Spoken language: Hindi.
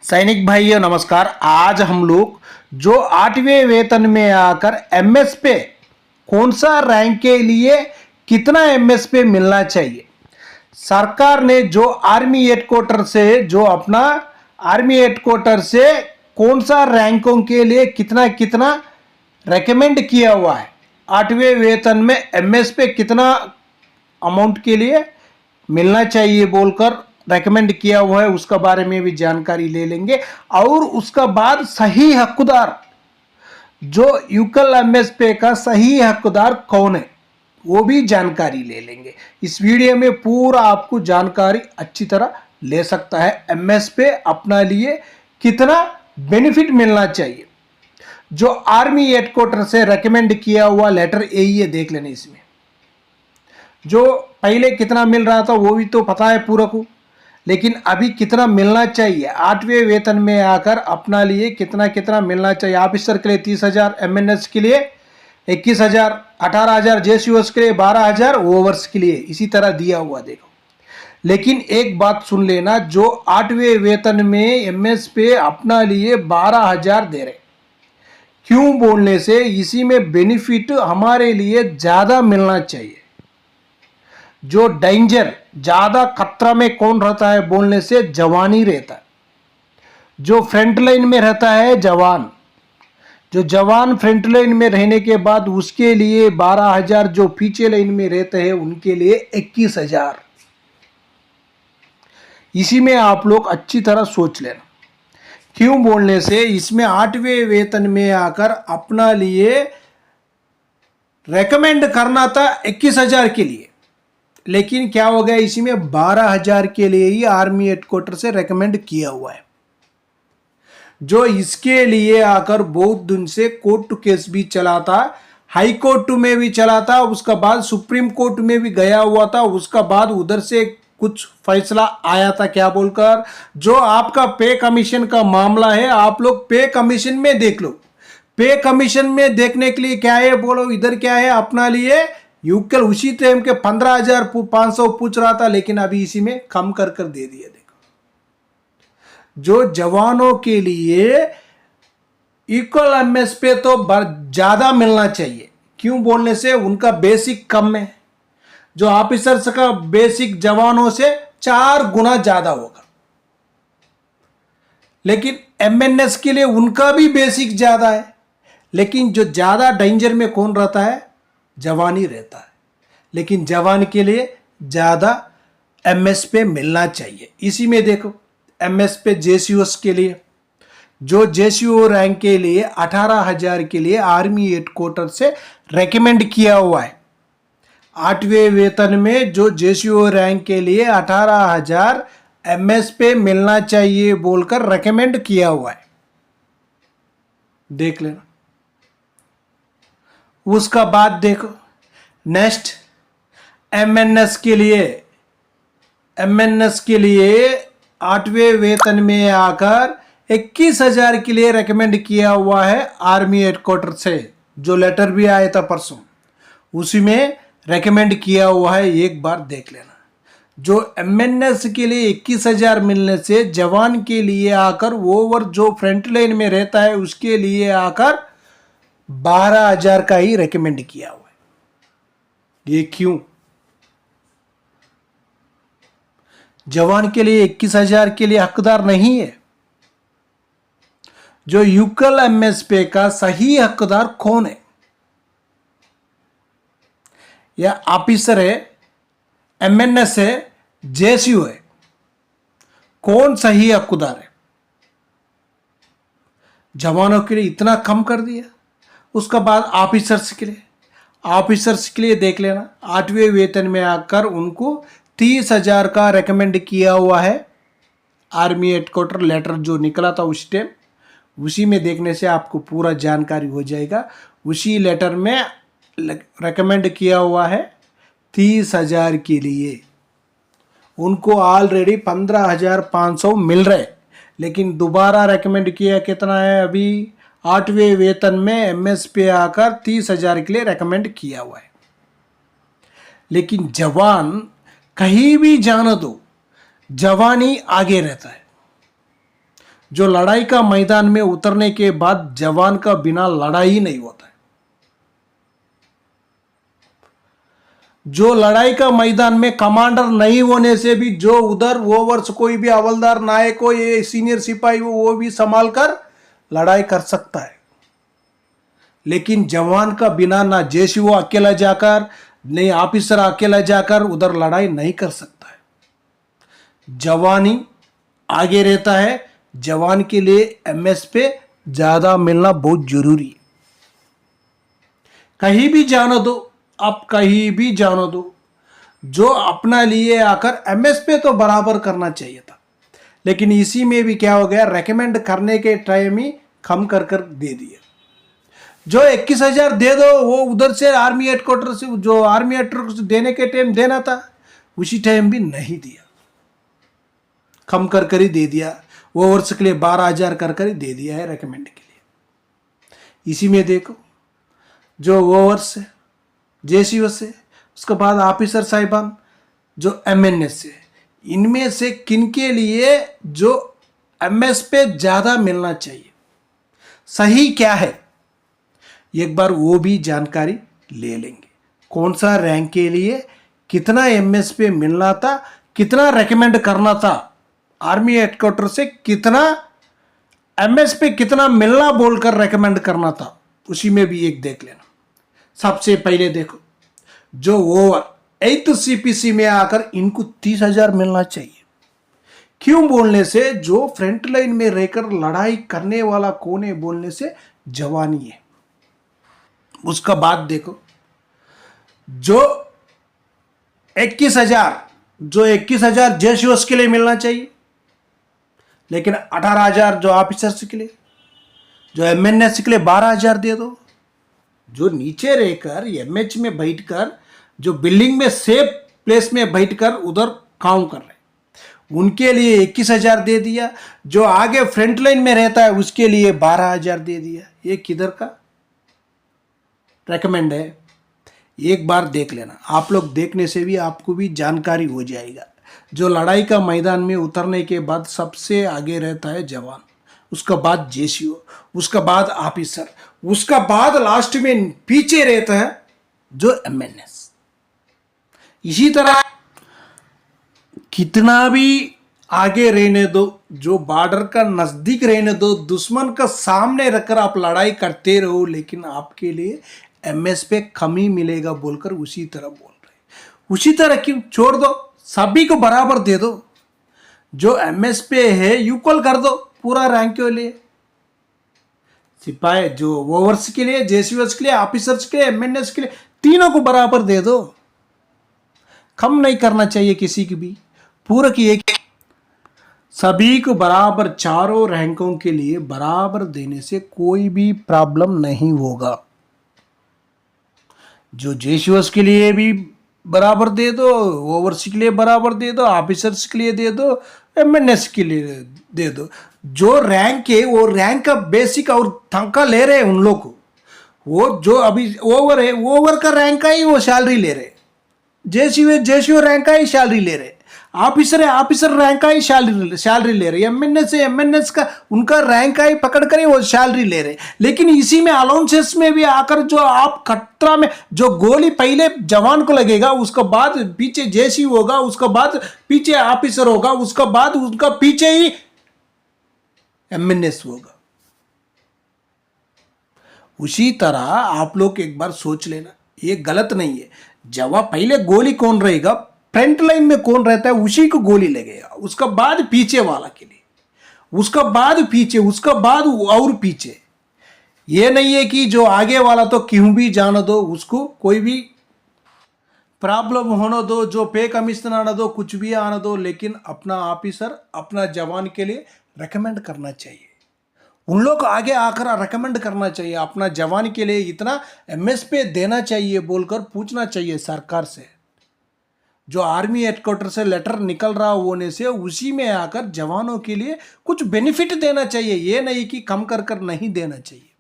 सैनिक भाइयों नमस्कार। आज हम लोग जो 8वें वेतन में आकर एमएस पे कौन सा रैंक के लिए कितना एमएस पे मिलना चाहिए, सरकार ने जो आर्मी हेडक्वार्टर से जो अपना आर्मी हेडक्वार्टर से कौन सा रैंकों के लिए कितना कितना रेकमेंड किया हुआ है, 8वें वेतन में एमएस पे कितना अमाउंट के लिए मिलना चाहिए बोलकर रेकमेंड किया हुआ है, उसका बारे में भी जानकारी ले लेंगे। और उसका बाद सही हकदार जो यूकल एमएसपी का सही हकदार कौन है वो भी जानकारी ले लेंगे। इस वीडियो में पूरा आपको जानकारी अच्छी तरह ले सकता है। एमएसपी अपना लिए कितना बेनिफिट मिलना चाहिए, जो आर्मी हेडक्वार्टर से रेकमेंड किया हुआ लेटर यही है, देख लेना। इसमें जो पहले कितना मिल रहा था वो भी तो पता है पूरा को, लेकिन अभी कितना मिलना चाहिए 8वें वेतन में आकर अपना लिए कितना कितना मिलना चाहिए। ऑफिसर के लिए 30,000, एमएनएस के लिए 21,000, 18,000, जेसीओस के लिए 12,000, ओवर्स के लिए इसी तरह दिया हुआ देखो। लेकिन एक बात सुन लेना, जो 8वें वेतन में एमएस पे अपना लिए 12,000 दे रहे, क्यों बोलने से इसी में बेनिफिट हमारे लिए ज़्यादा मिलना चाहिए। जो डेंजर ज़्यादा खतरा में कौन रहता है बोलने से जवान ही रहता है। जो फ्रंट लाइन में रहता है जवान, जो जवान फ्रंट लाइन में रहने के बाद उसके लिए 12,000, जो पीछे लाइन में रहते हैं उनके लिए 21,000। इसी में आप लोग अच्छी तरह सोच लेना। क्यों बोलने से इसमें 8वें वेतन में आकर अपना लिए रेकमेंड करना था 21,000 के लिए, लेकिन क्या हो गया, इसी में 12,000 के लिए ही आर्मी हेडक्वार्टर से रेकमेंड किया हुआ है। जो इसके लिए आकर बहुत दिन से कोर्ट केस भी चला था, हाई कोर्ट में भी चला था, उसका बाद सुप्रीम कोर्ट में भी गया हुआ था। उसका बाद उधर से कुछ फैसला आया था, क्या बोलकर, जो आपका पे कमीशन का मामला है आप लोग पे कमीशन में देख लो। पे कमीशन में देखने के लिए क्या है बोलो, इधर क्या है अपना लिए यूकल उसी टाइम के 15,500 पूछ रहा था, लेकिन अभी इसी में कम कर दे दिया। देखो, जो जवानों के लिए इक्वल एमएस पे तो ज्यादा मिलना चाहिए। क्यों बोलने से उनका बेसिक कम है, जो ऑफिसर्स का बेसिक जवानों से 4 गुना ज्यादा होगा। लेकिन एमएनएस के लिए उनका भी बेसिक ज्यादा है, लेकिन जो ज्यादा डेंजर में कौन रहता है, जवान ही रहता है। लेकिन जवान के लिए ज़्यादा एमएस पे मिलना चाहिए। इसी में देखो एमएस पे जेसीओस के लिए, जो जेसीओ रैंक के लिए 18,000 के लिए आर्मी हेडक्वार्टर से रेकमेंड किया हुआ है। 8वें वेतन में जो जेसीओ रैंक के लिए 18,000 एमएस पे मिलना चाहिए बोलकर रेकमेंड किया हुआ है, देख लेना। उसका बाद देखो नेक्स्ट एमएनएस के लिए, एमएनएस के लिए 8वें वेतन में आकर 21,000 के लिए रेकमेंड किया हुआ है आर्मी हेडक्वार्टर से। जो लेटर भी आया था परसों, उसी में रेकमेंड किया हुआ है, एक बार देख लेना। जो एमएनएस के लिए 21,000 मिलने से जवान के लिए आकर ओवर जो फ्रंट लाइन में रहता है उसके लिए आकर 12,000 का ही रेकमेंड किया हुआ है। ये क्यों, जवान के लिए 21,000 के लिए हकदार नहीं है। जो यूकल एमएसपी का सही हकदार कौन है, या ऑफिसर है, एमएनएस है, जेसीओ है, कौन सही हकदार है। जवानों के लिए इतना कम कर दिया। उसका बाद ऑफिसर्स के लिए, ऑफिसर्स के लिए देख लेना, 8वें वेतन में आकर उनको 30,000 का रेकमेंड किया हुआ है। आर्मी हेडक्वार्टर लेटर जो निकला था उस टाइम, उसी में देखने से आपको पूरा जानकारी हो जाएगा। उसी लेटर में रेकमेंड किया हुआ है 30,000 के लिए। उनको ऑलरेडी 15,500 मिल रहे, लेकिन दोबारा रेकमेंड किया कितना है, अभी 8वें वेतन में एमएस पे आकर 30,000 के लिए रेकमेंड किया हुआ है। लेकिन जवान कहीं भी जाना दो, जवान ही आगे रहता है। जो लड़ाई का मैदान में उतरने के बाद जवान का बिना लड़ाई ही नहीं होता है। जो लड़ाई का मैदान में कमांडर नहीं होने से भी जो उधर ओवर्स कोई भी हवलदार नायक हो, ये सीनियर सिपाही हो, वो भी संभाल कर लड़ाई कर सकता है। लेकिन जवान का बिना ना जैसी वो अकेला जाकर, नहीं ऑफिसर अकेला जाकर उधर लड़ाई नहीं कर सकता है। जवान ही आगे रहता है। जवान के लिए एमएस पे ज्यादा मिलना बहुत जरूरी है। कहीं भी जाना दो, आप कहीं भी जाना दो, जो अपना लिए आकर एमएस पे तो बराबर करना चाहिए था। लेकिन इसी में भी क्या हो गया, रेकमेंड करने के टाइम ही कम कर कर दे दिया। जो 21,000 दे दो, वो उधर से आर्मी हेडक्वार्टर से, जो आर्मी हेडक्वार्टर से देने के टाइम देना था उसी टाइम भी नहीं दिया, कम कर कर ही दे दिया। ओवर्स के लिए 12,000 कर कर ही दे दिया है रेकमेंड के लिए। इसी में देखो, जो ओवर्स है जेसीओ से, उसके बाद ऑफिसर साहिबान जो एमएनएस से, इनमें से किन के लिए जो एमएस पे ज्यादा मिलना चाहिए, सही क्या है, एक बार वो भी जानकारी ले लेंगे। कौन सा रैंक के लिए कितना एमएस पे मिलना था, कितना रेकमेंड करना था, आर्मी हेडक्वार्टर से कितना एमएस पे कितना मिलना बोलकर रेकमेंड करना था, उसी में भी एक देख लेना। सबसे पहले देखो, जो ओवर 8th सीपीसी में आकर इनको 30,000 मिलना चाहिए। क्यों बोलने से, जो फ्रंट लाइन में रहकर लड़ाई करने वाला कौन है बोलने से, जवानी है। उसका बाद देखो, जो 21,000 जेसीओस के लिए मिलना चाहिए, लेकिन 18,000 जो ऑफिसर्स के लिए, जो एमएनएस के लिए 12,000 दे दो। जो नीचे रहकर एमएच में बैठकर, जो बिल्डिंग में सेफ प्लेस में बैठकर उधर काम कर रहे, उनके लिए 21,000 दे दिया। जो आगे फ्रंट लाइन में रहता है उसके लिए 12,000 दे दिया। ये किधर का रेकमेंड है, एक बार देख लेना। आप लोग देखने से भी आपको भी जानकारी हो जाएगा। जो लड़ाई का मैदान में उतरने के बाद सबसे आगे रहता है जवान, उसका बाद जेसीओ, उसका बाद ऑफिसर, उसका बाद लास्ट में पीछे रहता है जो एमएनएस। इसी तरह कितना भी आगे रहने दो, जो बॉर्डर का नजदीक रहने दो, दुश्मन का सामने रखकर आप लड़ाई करते रहो, लेकिन आपके लिए एमएस पे कमी मिलेगा बोलकर उसी तरह बोल रहे। उसी तरह क्यों छोड़ दो, सभी को बराबर दे दो। जो एमएस पे है इक्वल कर दो पूरा रैंक के लिए। सिपाही जो ओवर्स के लिए, जेसीओस के लिए, ऑफिसर्स के लिए, एमएनएस के लिए, तीनों को बराबर दे दो। कम नहीं करना चाहिए किसी की भी, पूरा की एक, सभी को बराबर, चारों रैंकों के लिए बराबर देने से कोई भी प्रॉब्लम नहीं होगा। जो जेसीओस के लिए भी बराबर दे दो, ओवरसी के लिए बराबर दे दो, ऑफिसर्स के लिए दे दो, एमएनएस के लिए दे दो। जो रैंक है वो रैंक का बेसिक और तनख्वाह ले रहे हैं उन लोग को। वो जो अभी ओवर है, ओवर का रैंक का ही वो सैलरी ले रहे। जेसीओ रैंक का ही सैलरी ले रहे। ऑफिसर है, ऑफिसर रैंक का ही सैलरी ले रहे। एमएनएस का उनका रैंक का ही पकड़ कर ही वो सैलरी ले रहे। लेकिन इसी में अलाउंसेस में भी आकर जो आप खतरा में, जो गोली पहले जवान को लगेगा, उसका बाद पीछे जेसी होगा, उसका बाद पीछे ऑफिसर होगा, उसका बाद उसका पीछे ही एमएनएस होगा। उसी तरह आप लोग एक बार सोच लेना, ये गलत नहीं है। जवाब पहले गोली कौन रहेगा, फ्रंट लाइन में कौन रहता है उसी को गोली लगेगा, उसका बाद पीछे वाला के लिए, उसका बाद पीछे, उसका बाद और पीछे। ये नहीं है कि जो आगे वाला तो क्यों भी जाने दो, उसको कोई भी प्रॉब्लम होने दो, जो पे कमीशन आने दो, कुछ भी आने दो, लेकिन अपना ऑफिसर, अपना जवान के लिए रेकमेंड करना चाहिए। उन लोग आगे आकर रेकमेंड करना चाहिए, अपना जवान के लिए इतना एमएस पे देना चाहिए बोलकर पूछना चाहिए सरकार से। जो आर्मी हेडक्वार्टर से लेटर निकल रहा होने से उसी में आकर जवानों के लिए कुछ बेनिफिट देना चाहिए। ये नहीं कि कम कर कर नहीं देना चाहिए।